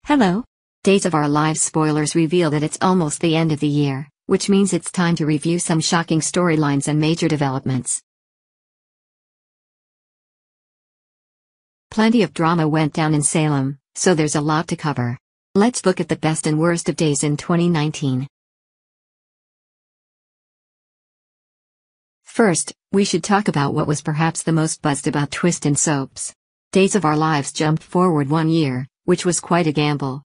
Hello. Days of Our Lives spoilers reveal that it's almost the end of the year, which means it's time to review some shocking storylines and major developments. Plenty of drama went down in Salem, so there's a lot to cover. Let's look at the best and worst of days in 2019. First, we should talk about what was perhaps the most buzzed about twist in soaps. Days of Our Lives jumped forward 1 year, which was quite a gamble.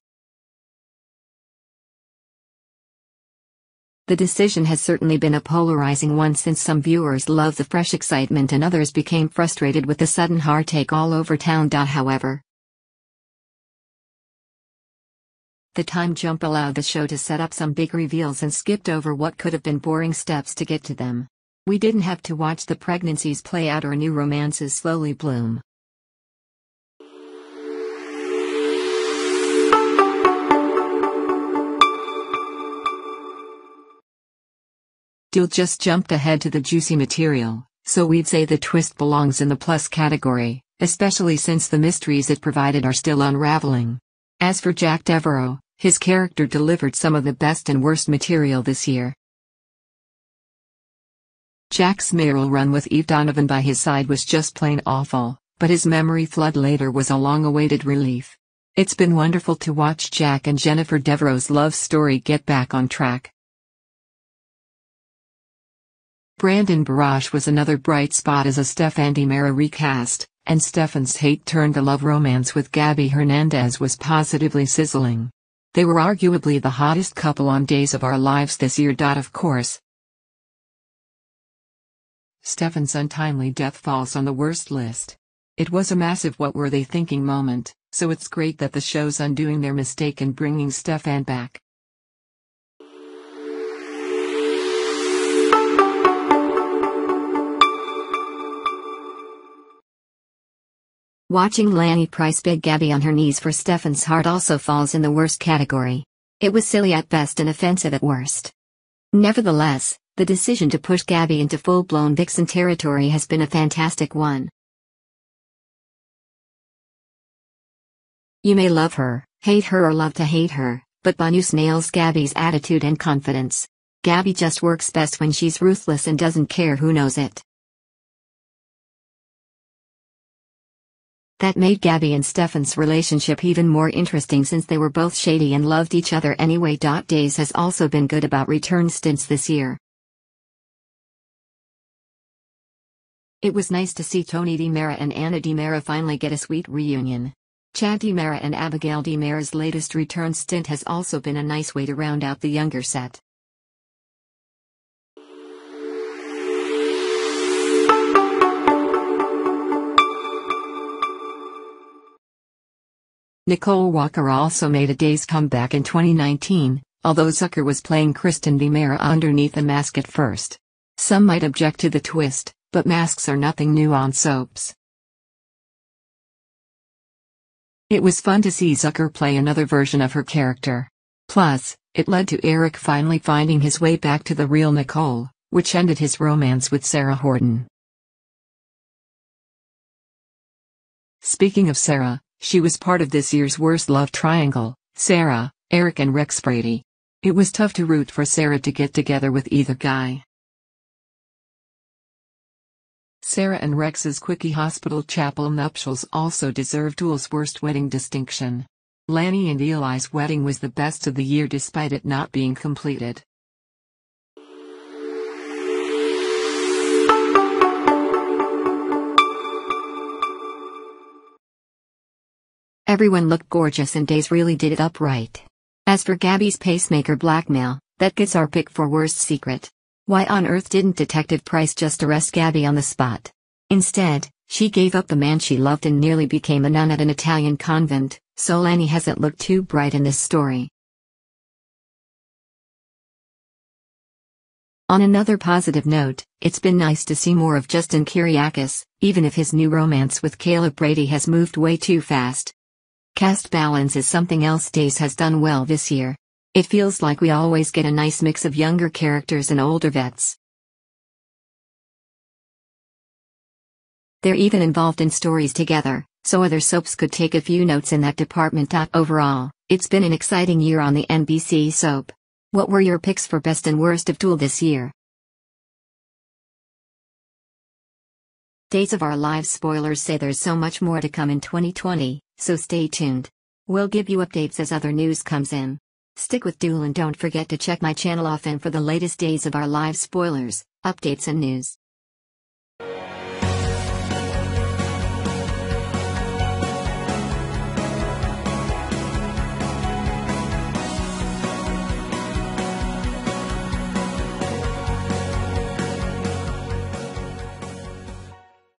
The decision has certainly been a polarizing one, since some viewers loved the fresh excitement and others became frustrated with the sudden heartache all over town. However, the time jump allowed the show to set up some big reveals and skipped over what could have been boring steps to get to them. We didn't have to watch the pregnancies play out or new romances slowly bloom. DOOL just jumped ahead to the juicy material, so we'd say the twist belongs in the plus category, especially since the mysteries it provided are still unraveling. As for Jack Deveraux, his character delivered some of the best and worst material this year. Jack's mayoral run with Eve Donovan by his side was just plain awful, but his memory flood later was a long-awaited relief. It's been wonderful to watch Jack and Jennifer Deveraux's love story get back on track. Brandon Barash was another bright spot as a Stefan DiMera recast, and Stefan's hate-turned-to-love romance with Gabby Hernandez was positively sizzling. They were arguably the hottest couple on Days of Our Lives this year. Of course, Stefan's untimely death falls on the worst list. It was a massive what were they thinking moment, so it's great that the show's undoing their mistake and bringing Stefan back. Watching Lanny Price beg Gabby on her knees for Stefan's heart also falls in the worst category. It was silly at best and offensive at worst. Nevertheless, the decision to push Gabby into full-blown vixen territory has been a fantastic one. You may love her, hate her or love to hate her, but Banus nails Gabby's attitude and confidence. Gabby just works best when she's ruthless and doesn't care who knows it. That made Gabby and Stefan's relationship even more interesting, since they were both shady and loved each other anyway. Days has also been good about return stints this year. It was nice to see Tony DiMera and Anna DiMera finally get a sweet reunion. Chad DiMera and Abigail DiMera's latest return stint has also been a nice way to round out the younger set. Nicole Walker also made a day's comeback in 2019, although Zucker was playing Kristen DiMera underneath a mask at first. Some might object to the twist, but masks are nothing new on soaps. It was fun to see Zucker play another version of her character. Plus, it led to Eric finally finding his way back to the real Nicole, which ended his romance with Sarah Horton. Speaking of Sarah, she was part of this year's worst love triangle: Sarah, Eric and Rex Brady. It was tough to root for Sarah to get together with either guy. Sarah and Rex's Quickie Hospital Chapel nuptials also deserved DOOL's worst wedding distinction. Lanny and Eli's wedding was the best of the year despite it not being completed. Everyone looked gorgeous and Days really did it up right. As for Gabby's pacemaker blackmail, that gets our pick for worst secret. Why on earth didn't Detective Price just arrest Gabby on the spot? Instead, she gave up the man she loved and nearly became a nun at an Italian convent, so Lanny hasn't looked too bright in this story. On another positive note, it's been nice to see more of Justin Kyriakis, even if his new romance with Caleb Brady has moved way too fast. Cast balance is something else Days has done well this year. It feels like we always get a nice mix of younger characters and older vets. They're even involved in stories together, so other soaps could take a few notes in that department. Overall, it's been an exciting year on the NBC soap. What were your picks for best and worst of DOOL this year? Days of Our Lives spoilers say there's so much more to come in 2020, so stay tuned. We'll give you updates as other news comes in. Stick with DOOL and don't forget to check my channel often for the latest Days of Our Lives spoilers, updates and news.